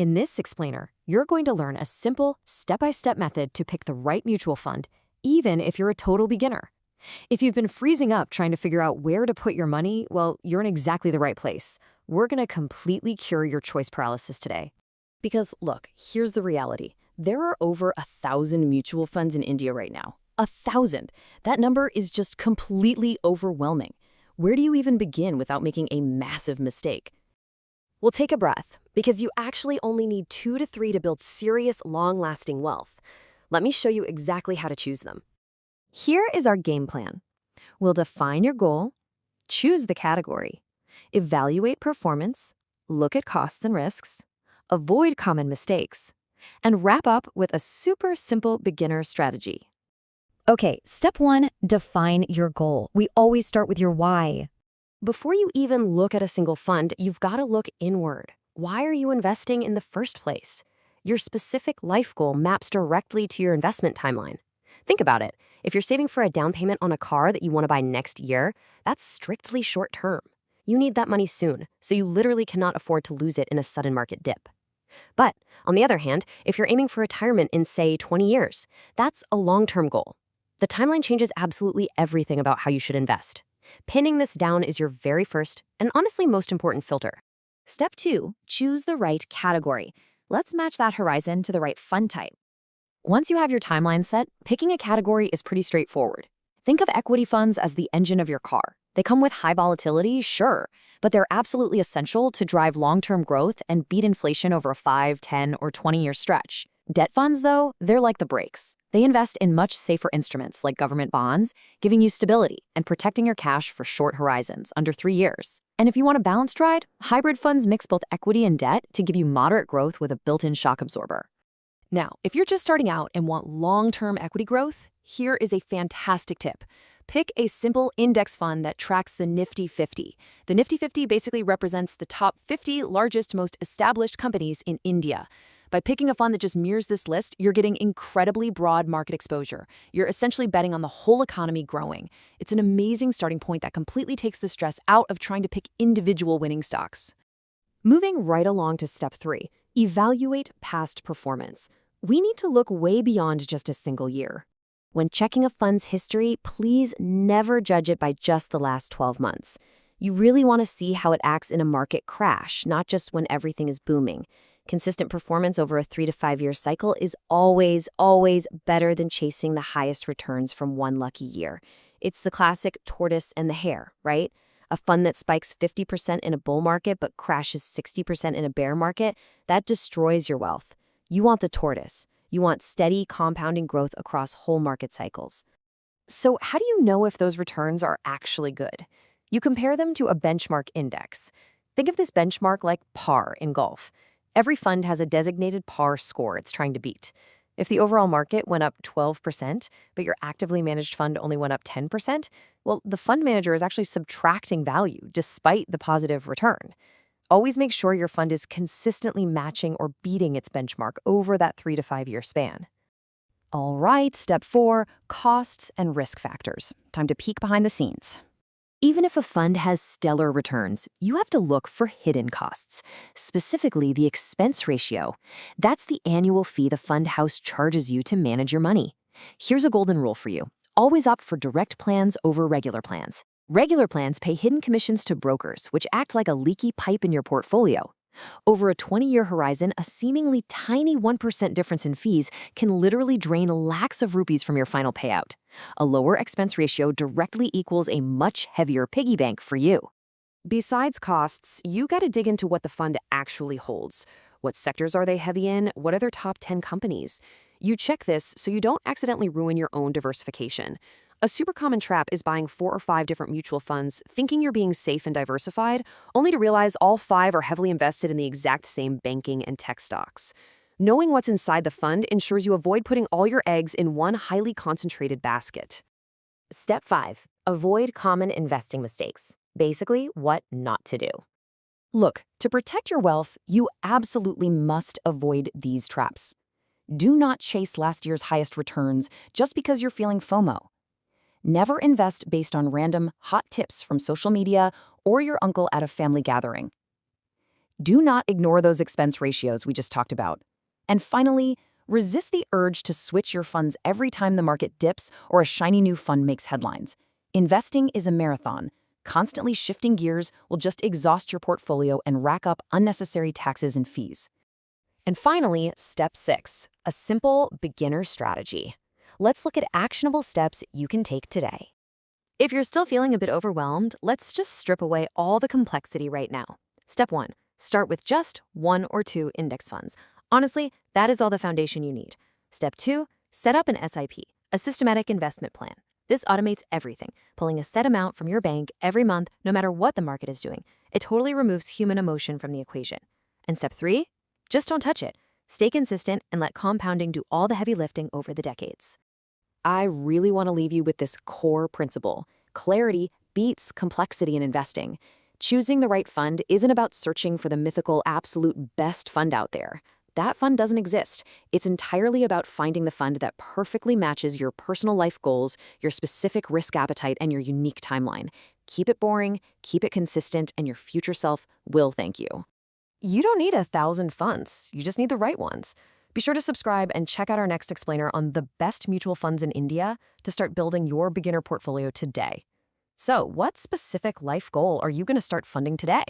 In this explainer, you're going to learn a simple, step-by-step method to pick the right mutual fund, even if you're a total beginner. If you've been freezing up trying to figure out where to put your money, well, you're in exactly the right place. We're going to completely cure your choice paralysis today. Because look, here's the reality. There are over 1,000 mutual funds in India right now. 1,000. That number is just completely overwhelming. Where do you even begin without making a massive mistake? Well, take a breath, because you actually only need 2 to 3 to build serious, long-lasting wealth. Let me show you exactly how to choose them. Here is our game plan. We'll define your goal, choose the category, evaluate performance, look at costs and risks, avoid common mistakes, and wrap up with a super simple beginner strategy. Okay, step 1, define your goal. We always start with your why. Before you even look at a single fund, you've got to look inward. Why are you investing in the first place? Your specific life goal maps directly to your investment timeline. Think about it. If you're saving for a down payment on a car that you want to buy next year, that's strictly short term. You need that money soon, so you literally cannot afford to lose it in a sudden market dip. But on the other hand, if you're aiming for retirement in, say, 20 years, that's a long-term goal. The timeline changes absolutely everything about how you should invest. Pinning this down is your very first and honestly most important filter. Step 2, choose the right category. Let's match that horizon to the right fund type. Once you have your timeline set, picking a category is pretty straightforward. Think of equity funds as the engine of your car. They come with high volatility, sure, but they're absolutely essential to drive long-term growth and beat inflation over a 5, 10, or 20-year stretch. Debt funds, though, they're like the brakes. They invest in much safer instruments like government bonds, giving you stability and protecting your cash for short horizons, under 3 years. And if you want a balanced ride, hybrid funds mix both equity and debt to give you moderate growth with a built-in shock absorber. Now, if you're just starting out and want long-term equity growth, here is a fantastic tip. Pick a simple index fund that tracks the Nifty 50. The Nifty 50 basically represents the top 50 largest, most established companies in India. By picking a fund that just mirrors this list, you're getting incredibly broad market exposure. You're essentially betting on the whole economy growing. It's an amazing starting point that completely takes the stress out of trying to pick individual winning stocks. Moving right along to step 3, evaluate past performance. We need to look way beyond just a single year. When checking a fund's history, please never judge it by just the last 12 months. You really want to see how it acts in a market crash, not just when everything is booming. Consistent performance over a 3 to 5 year cycle is always, always better than chasing the highest returns from one lucky year. It's the classic tortoise and the hare, right? A fund that spikes 50% in a bull market but crashes 60% in a bear market, that destroys your wealth. You want the tortoise. You want steady, compounding growth across whole market cycles. So how do you know if those returns are actually good? You compare them to a benchmark index. Think of this benchmark like par in golf. Every fund has a designated par score it's trying to beat. If the overall market went up 12%, but your actively managed fund only went up 10%, well, the fund manager is actually subtracting value despite the positive return. Always make sure your fund is consistently matching or beating its benchmark over that 3 to 5 year span. All right, step 4, costs and risk factors. Time to peek behind the scenes. Even if a fund has stellar returns, you have to look for hidden costs, specifically the expense ratio. That's the annual fee the fund house charges you to manage your money. Here's a golden rule for you. Always opt for direct plans over regular plans. Regular plans pay hidden commissions to brokers, which act like a leaky pipe in your portfolio. Over a 20-year horizon, a seemingly tiny 1% difference in fees can literally drain lakhs of rupees from your final payout. A lower expense ratio directly equals a much heavier piggy bank for you. Besides costs, you got to dig into what the fund actually holds. What sectors are they heavy in? What are their top 10 companies? You check this so you don't accidentally ruin your own diversification. A super common trap is buying 4 or 5 different mutual funds, thinking you're being safe and diversified, only to realize all 5 are heavily invested in the exact same banking and tech stocks. Knowing what's inside the fund ensures you avoid putting all your eggs in one highly concentrated basket. Step 5. Avoid common investing mistakes. Basically, what not to do. Look, to protect your wealth, you absolutely must avoid these traps. Do not chase last year's highest returns just because you're feeling FOMO. Never invest based on random hot tips from social media or your uncle at a family gathering. Do not ignore those expense ratios we just talked about. And finally, resist the urge to switch your funds every time the market dips or a shiny new fund makes headlines. Investing is a marathon. Constantly shifting gears will just exhaust your portfolio and rack up unnecessary taxes and fees. And finally, step 6, a simple beginner strategy. Let's look at actionable steps you can take today. If you're still feeling a bit overwhelmed, let's just strip away all the complexity right now. Step 1, start with just 1 or 2 index funds. Honestly, that is all the foundation you need. Step 2, set up an SIP, a systematic investment plan. This automates everything, pulling a set amount from your bank every month, no matter what the market is doing. It totally removes human emotion from the equation. And step 3, just don't touch it. Stay consistent and let compounding do all the heavy lifting over the decades. I really want to leave you with this core principle. Clarity beats complexity in investing. Choosing the right fund isn't about searching for the mythical absolute best fund out there. That fund doesn't exist. It's entirely about finding the fund that perfectly matches your personal life goals, your specific risk appetite, and your unique timeline. Keep it boring, keep it consistent, and your future self will thank you. You don't need 1,000 funds. You just need the right ones. Be sure to subscribe and check out our next explainer on the best mutual funds in India to start building your beginner portfolio today. So, what specific life goal are you going to start funding today?